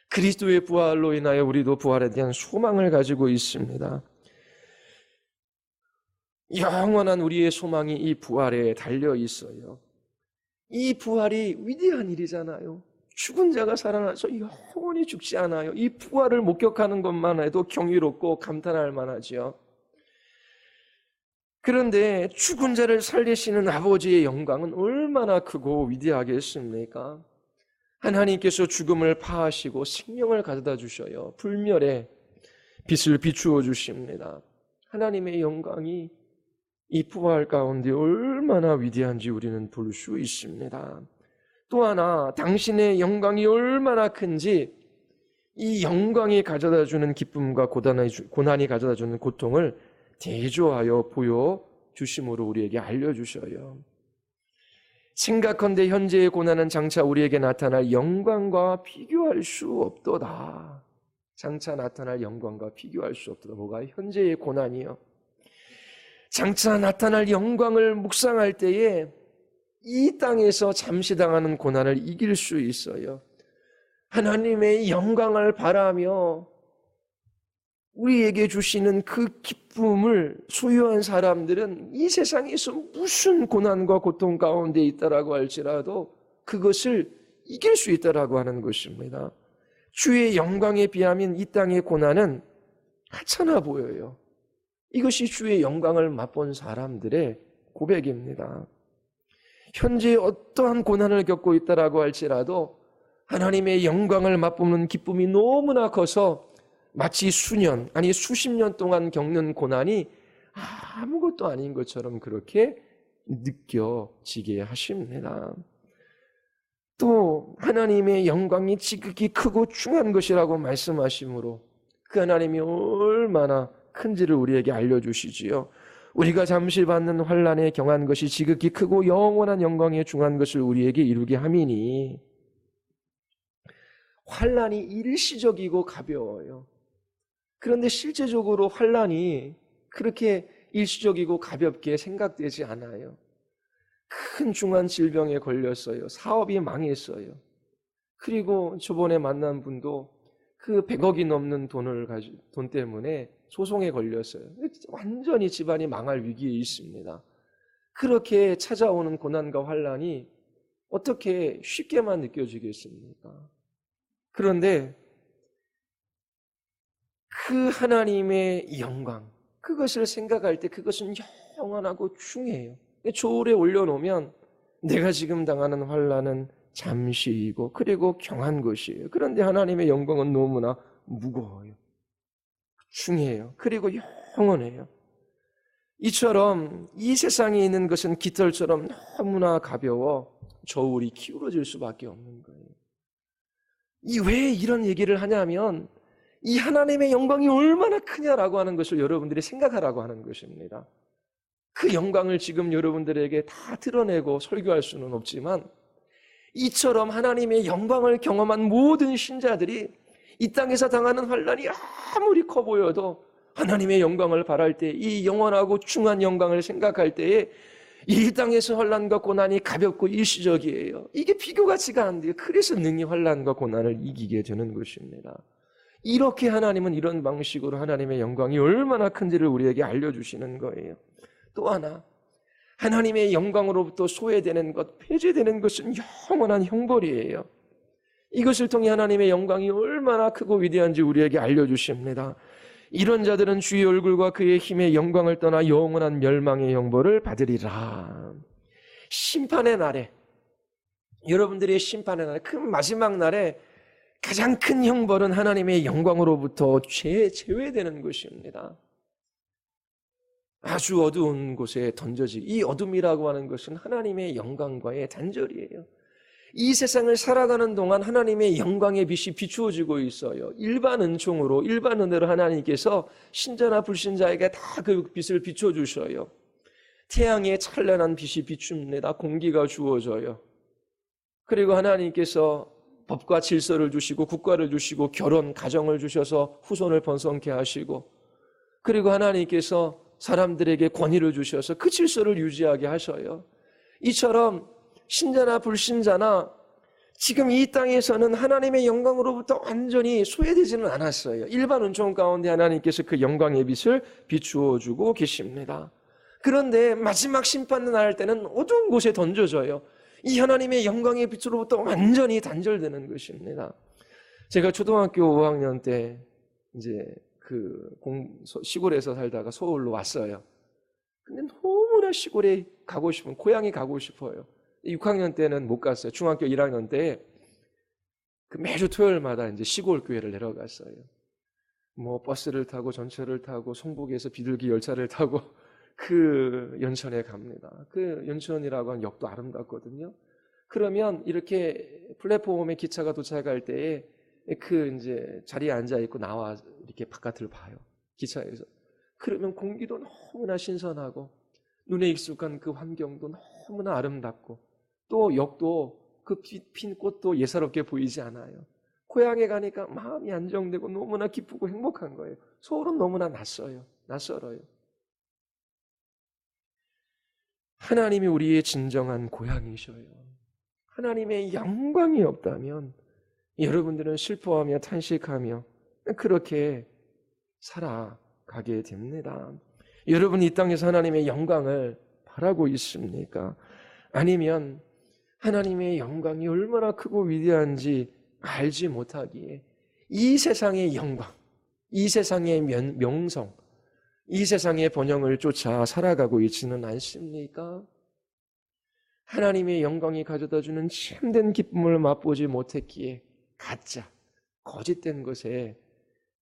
그리스도의 부활로 인하여 우리도 부활에 대한 소망을 가지고 있습니다. 영원한 우리의 소망이 이 부활에 달려 있어요. 이 부활이 위대한 일이잖아요. 죽은 자가 살아나서 영원히 죽지 않아요. 이 부활을 목격하는 것만 해도 경이롭고 감탄할 만하지요. 그런데 죽은 자를 살리시는 아버지의 영광은 얼마나 크고 위대하겠습니까? 하나님께서 죽음을 파하시고 생명을 가져다 주셔요. 불멸의 빛을 비추어 주십니다. 하나님의 영광이 이 부활 가운데 얼마나 위대한지 우리는 볼 수 있습니다. 또 하나 당신의 영광이 얼마나 큰지 이 영광이 가져다주는 기쁨과 고난이 가져다주는 고통을 대조하여 보여주심으로 우리에게 알려주셔요. 생각컨대 현재의 고난은 장차 우리에게 나타날 영광과 비교할 수 없도다. 장차 나타날 영광과 비교할 수 없도다. 뭐가? 현재의 고난이요. 장차 나타날 영광을 묵상할 때에 이 땅에서 잠시 당하는 고난을 이길 수 있어요. 하나님의 영광을 바라며 우리에게 주시는 그 기쁨을 소유한 사람들은 이 세상에서 무슨 고난과 고통 가운데 있다라고 할지라도 그것을 이길 수 있다라고 하는 것입니다. 주의 영광에 비하면 이 땅의 고난은 하찮아 보여요. 이것이 주의 영광을 맛본 사람들의 고백입니다. 현재 어떠한 고난을 겪고 있다라고 할지라도 하나님의 영광을 맛보는 기쁨이 너무나 커서 마치 수년, 아니 수십 년 동안 겪는 고난이 아무것도 아닌 것처럼 그렇게 느껴지게 하십니다. 또 하나님의 영광이 지극히 크고 중요한 것이라고 말씀하시므로 그 하나님이 얼마나 큰지를 우리에게 알려주시지요. 우리가 잠시 받는 환난에 경한 것이 지극히 크고 영원한 영광에 중한 것을 우리에게 이루게 함이니 환난이 일시적이고 가벼워요. 그런데 실제적으로 환난이 그렇게 일시적이고 가볍게 생각되지 않아요. 큰 중한 질병에 걸렸어요. 사업이 망했어요. 그리고 저번에 만난 분도 그 100억이 넘는 돈 때문에 소송에 걸렸어요. 완전히 집안이 망할 위기에 있습니다. 그렇게 찾아오는 고난과 환난이 어떻게 쉽게만 느껴지겠습니까? 그런데 그 하나님의 영광, 그것을 생각할 때 그것은 영원하고 중요해요. 조울에 올려놓으면 내가 지금 당하는 환난은 잠시이고 그리고 경한 것이에요. 그런데 하나님의 영광은 너무나 무거워요. 중요해요. 그리고 영원해요. 이처럼 이 세상에 있는 것은 깃털처럼 너무나 가벼워 저울이 기울어질 수밖에 없는 거예요. 왜 이런 얘기를 하냐면 이 하나님의 영광이 얼마나 크냐라고 하는 것을 여러분들이 생각하라고 하는 것입니다. 그 영광을 지금 여러분들에게 다 드러내고 설교할 수는 없지만 이처럼 하나님의 영광을 경험한 모든 신자들이 이 땅에서 당하는 환난이 아무리 커 보여도 하나님의 영광을 바랄 때 이 영원하고 중한 영광을 생각할 때에 이 땅에서 환난과 고난이 가볍고 일시적이에요. 이게 비교가치가 안 돼요. 그래서 능히 환난과 고난을 이기게 되는 것입니다. 이렇게 하나님은 이런 방식으로 하나님의 영광이 얼마나 큰지를 우리에게 알려주시는 거예요. 또 하나, 하나님의 영광으로부터 소외되는 것, 폐쇄되는 것은 영원한 형벌이에요. 이것을 통해 하나님의 영광이 얼마나 크고 위대한지 우리에게 알려주십니다. 이런 자들은 주의 얼굴과 그의 힘의 영광을 떠나 영원한 멸망의 형벌을 받으리라. 심판의 날에, 여러분들의 심판의 날에, 그 마지막 날에 가장 큰 형벌은 하나님의 영광으로부터 제외되는 것입니다. 아주 어두운 곳에 이 어둠이라고 하는 것은 하나님의 영광과의 단절이에요. 이 세상을 살아가는 동안 하나님의 영광의 빛이 비추어지고 있어요. 일반 은총으로, 일반 은혜로 하나님께서 신자나 불신자에게 다 그 빛을 비춰주셔요. 태양의 찬란한 빛이 비춥니다. 공기가 주어져요. 그리고 하나님께서 법과 질서를 주시고 국가를 주시고 결혼, 가정을 주셔서 후손을 번성케 하시고, 그리고 하나님께서 사람들에게 권위를 주셔서 그 질서를 유지하게 하셔요. 이처럼 신자나 불신자나 지금 이 땅에서는 하나님의 영광으로부터 완전히 소외되지는 않았어요. 일반 은총 가운데 하나님께서 그 영광의 빛을 비추어 주고 계십니다. 그런데 마지막 심판을 날 때는 어두운 곳에 던져져요. 이 하나님의 영광의 빛으로부터 완전히 단절되는 것입니다. 제가 초등학교 5학년 때 이제 시골에서 살다가 서울로 왔어요. 근데 너무나 시골에 가고 싶은, 고향에 가고 싶어요. 6학년 때는 못 갔어요. 중학교 1학년 때 매주 토요일마다 이제 시골 교회를 내려갔어요. 뭐 버스를 타고 전철을 타고 송북에서 비둘기 열차를 타고 그 연천에 갑니다. 그 연천이라고 하는 역도 아름답거든요. 그러면 이렇게 플랫폼에 기차가 도착할 때에 이제 자리에 앉아 있고 나와 이렇게 바깥을 봐요. 기차에서. 그러면 공기도 너무나 신선하고 눈에 익숙한 그 환경도 너무나 아름답고 또 역도 그 핀 꽃도 예사롭게 보이지 않아요. 고향에 가니까 마음이 안정되고 너무나 기쁘고 행복한 거예요. 서울은 너무나 낯설어요. 하나님이 우리의 진정한 고향이셔요. 하나님의 영광이 없다면 여러분들은 슬퍼하며 탄식하며 그렇게 살아가게 됩니다. 여러분 이 땅에서 하나님의 영광을 바라고 있습니까? 아니면 하나님의 영광이 얼마나 크고 위대한지 알지 못하기에 이 세상의 영광, 이 세상의 명성, 이 세상의 번영을 쫓아 살아가고 있지는 않습니까? 하나님의 영광이 가져다주는 참된 기쁨을 맛보지 못했기에 가짜, 거짓된 것에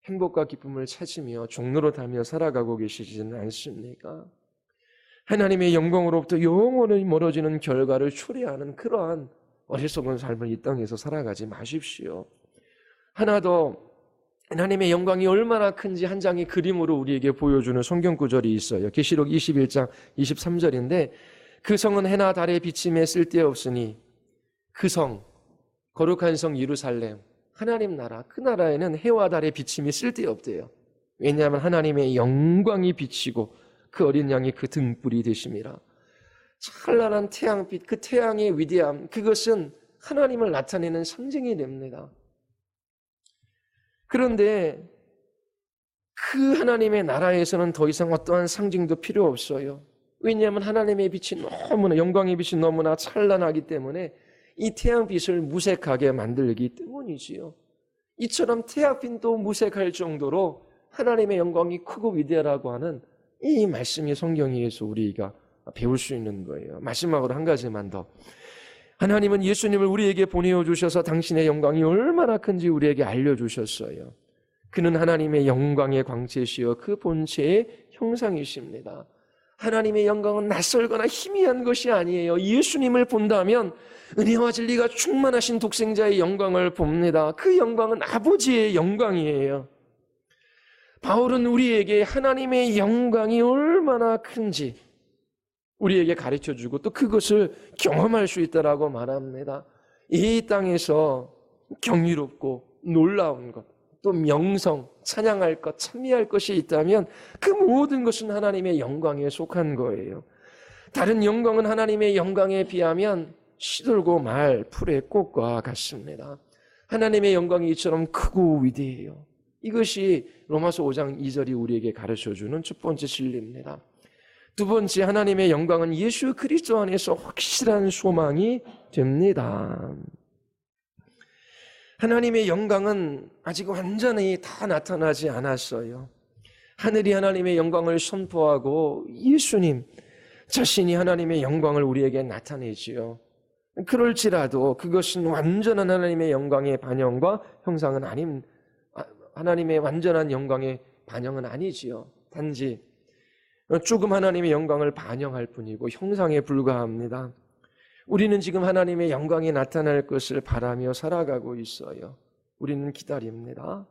행복과 기쁨을 찾으며 종로로 달며 살아가고 계시지는 않습니까? 하나님의 영광으로부터 영원히 멀어지는 결과를 초래하는 그러한 어리석은 삶을 이 땅에서 살아가지 마십시오. 하나 더 하나님의 영광이 얼마나 큰지 한 장의 그림으로 우리에게 보여주는 성경 구절이 있어요. 계시록 21장 23절인데 그 성은 해나 달의 비침에 쓸데없으니 그 성, 거룩한 성 예루살렘, 하나님 나라, 그 나라에는 해와 달의 비침이 쓸데없대요. 왜냐하면 하나님의 영광이 비치고 그 어린 양이 그 등불이 되심이라. 찬란한 태양빛, 그 태양의 위대함, 그것은 하나님을 나타내는 상징이 됩니다. 그런데 그 하나님의 나라에서는 더 이상 어떠한 상징도 필요 없어요. 왜냐하면 하나님의 빛이 너무나, 영광의 빛이 너무나 찬란하기 때문에 이 태양빛을 무색하게 만들기 때문이지요. 이처럼 태양빛도 무색할 정도로 하나님의 영광이 크고 위대하다고 하는 이 말씀이 성경에서 우리가 배울 수 있는 거예요. 마지막으로 한 가지만 더. 하나님은 예수님을 우리에게 보내어 주셔서 당신의 영광이 얼마나 큰지 우리에게 알려주셨어요. 그는 하나님의 영광의 광채시여 그 본체의 형상이십니다. 하나님의 영광은 낯설거나 희미한 것이 아니에요. 예수님을 본다면 은혜와 진리가 충만하신 독생자의 영광을 봅니다. 그 영광은 아버지의 영광이에요. 바울은 우리에게 하나님의 영광이 얼마나 큰지 우리에게 가르쳐주고 또 그것을 경험할 수 있다라고 말합니다. 이 땅에서 경이롭고 놀라운 것, 또 명성, 찬양할 것, 찬미할 것이 있다면 그 모든 것은 하나님의 영광에 속한 거예요. 다른 영광은 하나님의 영광에 비하면 시들고 말 풀의 꽃과 같습니다. 하나님의 영광이 이처럼 크고 위대해요. 이것이 로마서 5장 2절이 우리에게 가르쳐주는 첫 번째 진리입니다. 두 번째, 하나님의 영광은 예수 그리스도 안에서 확실한 소망이 됩니다. 하나님의 영광은 아직 완전히 다 나타나지 않았어요. 하늘이 하나님의 영광을 선포하고 예수님 자신이 하나님의 영광을 우리에게 나타내지요. 그럴지라도 그것은 완전한 하나님의 영광의 반영과 형상은 하나님의 완전한 영광의 반영은 아니지요. 단지 조금 하나님의 영광을 반영할 뿐이고 형상에 불과합니다. 우리는 지금 하나님의 영광이 나타날 것을 바라며 살아가고 있어요. 우리는 기다립니다.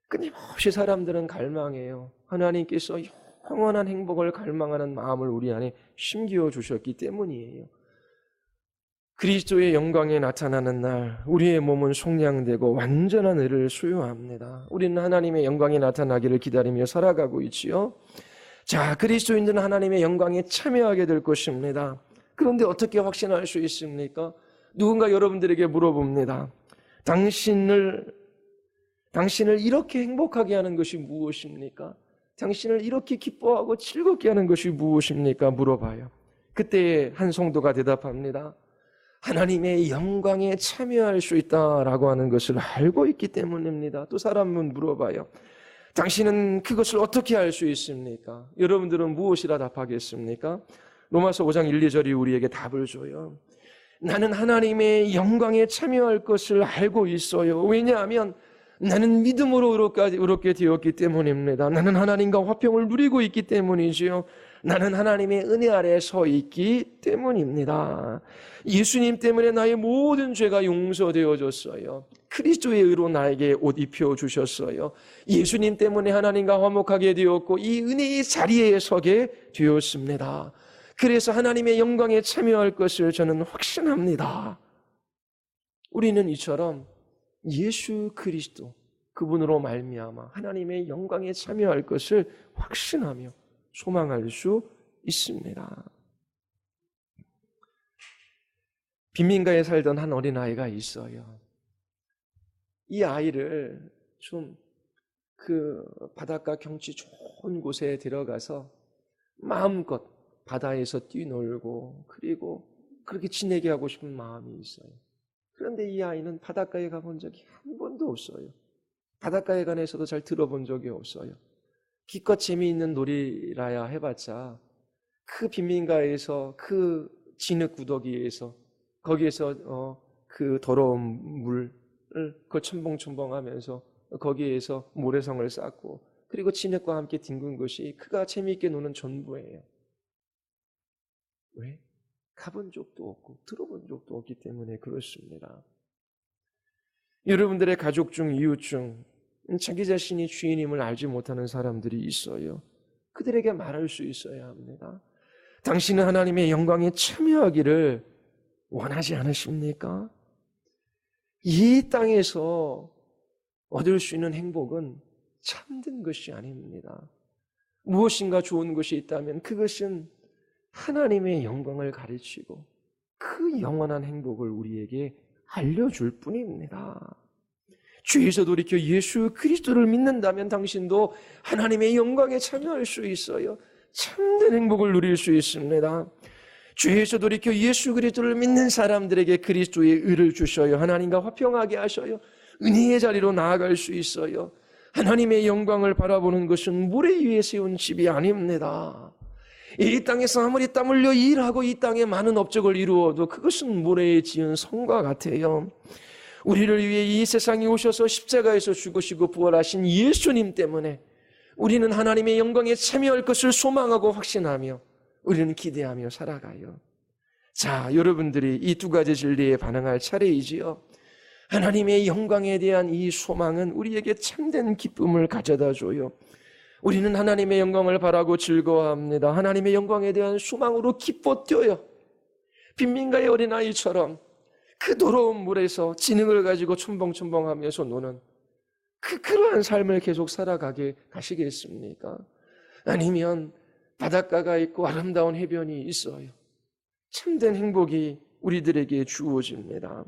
끊임없이 사람들은 갈망해요. 하나님께서 영원한 행복을 갈망하는 마음을 우리 안에 심기어 주셨기 때문이에요. 그리스도의 영광에 나타나는 날 우리의 몸은 속량되고 완전한 의를 소유합니다. 우리는 하나님의 영광이 나타나기를 기다리며 살아가고 있지요. 자, 그리스도인들은 하나님의 영광에 참여하게 될 것입니다. 그런데 어떻게 확신할 수 있습니까? 누군가 여러분들에게 물어봅니다. 당신을 이렇게 행복하게 하는 것이 무엇입니까? 당신을 이렇게 기뻐하고 즐겁게 하는 것이 무엇입니까? 물어봐요. 그때 한 성도가 대답합니다. 하나님의 영광에 참여할 수 있다라고 하는 것을 알고 있기 때문입니다. 또 사람은 물어봐요. 당신은 그것을 어떻게 알 수 있습니까? 여러분들은 무엇이라 답하겠습니까? 로마서 5장 1, 2절이 우리에게 답을 줘요. 나는 하나님의 영광에 참여할 것을 알고 있어요. 왜냐하면 나는 믿음으로 의롭게 되었기 때문입니다. 나는 하나님과 화평을 누리고 있기 때문이지요. 나는 하나님의 은혜 아래 서 있기 때문입니다. 예수님 때문에 나의 모든 죄가 용서되어졌어요. 그리스도의 의로 나에게 옷 입혀주셨어요. 예수님 때문에 하나님과 화목하게 되었고 이 은혜의 자리에 서게 되었습니다. 그래서 하나님의 영광에 참여할 것을 저는 확신합니다. 우리는 이처럼 예수 그리스도 그분으로 말미암아 하나님의 영광에 참여할 것을 확신하며 소망할 수 있습니다. 빈민가에 살던 한 어린아이가 있어요. 이 아이를 좀 그 바닷가 경치 좋은 곳에 들어가서 마음껏 바다에서 뛰놀고 그리고 그렇게 지내게 하고 싶은 마음이 있어요. 그런데 이 아이는 바닷가에 가본 적이 한 번도 없어요. 바닷가에 관해서도 잘 들어본 적이 없어요. 기껏 재미있는 놀이라야 해봤자 그 빈민가에서 그 진흙 구더기에서 거기에서 그 더러운 물을 그 첨벙첨벙하면서 거기에서 모래성을 쌓고 그리고 진흙과 함께 뒹군 것이 그가 재미있게 노는 전부예요. 왜? 가본 적도 없고 들어본 적도 없기 때문에 그렇습니다. 여러분들의 가족 중 이웃 중 자기 자신이 주인임을 알지 못하는 사람들이 있어요. 그들에게 말할 수 있어야 합니다. 당신은 하나님의 영광에 참여하기를 원하지 않으십니까? 이 땅에서 얻을 수 있는 행복은 참된 것이 아닙니다. 무엇인가 좋은 것이 있다면 그것은 하나님의 영광을 가르치고 그 영원한 행복을 우리에게 알려줄 뿐입니다. 죄에서 돌이켜 예수 그리스도를 믿는다면 당신도 하나님의 영광에 참여할 수 있어요. 참된 행복을 누릴 수 있습니다. 죄에서 돌이켜 예수 그리스도를 믿는 사람들에게 그리스도의 의를 주셔요. 하나님과 화평하게 하셔요. 은혜의 자리로 나아갈 수 있어요. 하나님의 영광을 바라보는 것은 모래 위에 세운 집이 아닙니다. 이 땅에서 아무리 땀 흘려 일하고 이 땅에 많은 업적을 이루어도 그것은 모래에 지은 성과 같아요. 우리를 위해 이 세상에 오셔서 십자가에서 죽으시고 부활하신 예수님 때문에 우리는 하나님의 영광에 참여할 것을 소망하고 확신하며 우리는 기대하며 살아가요. 자, 여러분들이 이 두 가지 진리에 반응할 차례이지요. 하나님의 영광에 대한 이 소망은 우리에게 참된 기쁨을 가져다 줘요. 우리는 하나님의 영광을 바라고 즐거워합니다. 하나님의 영광에 대한 소망으로 기뻐 뛰어요. 빈민가의 어린아이처럼 그 더러운 물에서 진흙을 가지고 첨벙첨벙하면서 노는 그러한 삶을 계속 가시겠습니까? 아니면 바닷가가 있고 아름다운 해변이 있어요. 참된 행복이 우리들에게 주어집니다.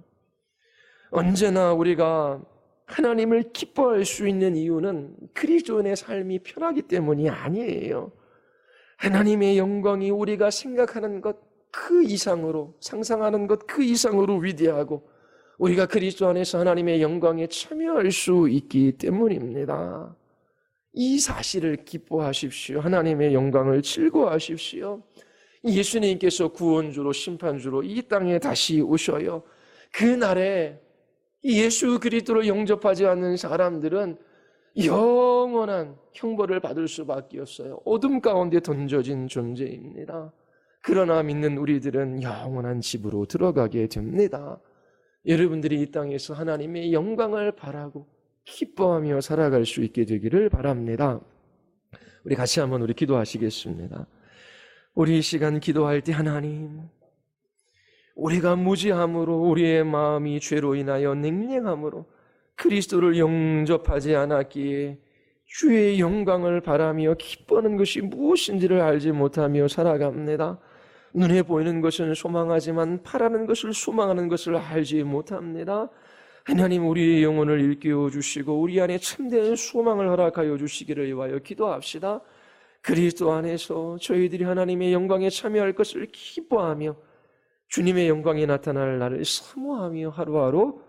언제나 우리가 하나님을 기뻐할 수 있는 이유는 그리스도인의 삶이 편하기 때문이 아니에요. 하나님의 영광이 우리가 생각하는 것 그 이상으로, 상상하는 것 그 이상으로 위대하고 우리가 그리스도 안에서 하나님의 영광에 참여할 수 있기 때문입니다. 이 사실을 기뻐하십시오. 하나님의 영광을 즐거워하십시오. 예수님께서 구원주로 심판주로 이 땅에 다시 오셔요. 그날에 예수 그리스도를 영접하지 않는 사람들은 영원한 형벌을 받을 수밖에 없어요. 어둠 가운데 던져진 존재입니다. 그러나 믿는 우리들은 영원한 집으로 들어가게 됩니다. 여러분들이 이 땅에서 하나님의 영광을 바라고 기뻐하며 살아갈 수 있게 되기를 바랍니다. 우리 같이 한번 기도하시겠습니다. 우리 이 시간 기도할 때 하나님, 우리가 무지함으로 우리의 마음이 죄로 인하여 냉랭함으로 그리스도를 영접하지 않았기에 주의 영광을 바라며 기뻐하는 것이 무엇인지를 알지 못하며 살아갑니다. 눈에 보이는 것은 소망하지만 바라는 것을 소망하는 것을 알지 못합니다. 하나님, 우리의 영혼을 일깨워 주시고 우리 안에 참된 소망을 허락하여 주시기를 위하여 기도합시다. 그리스도 안에서 저희들이 하나님의 영광에 참여할 것을 기뻐하며 주님의 영광이 나타날 날을 사모하며 하루하루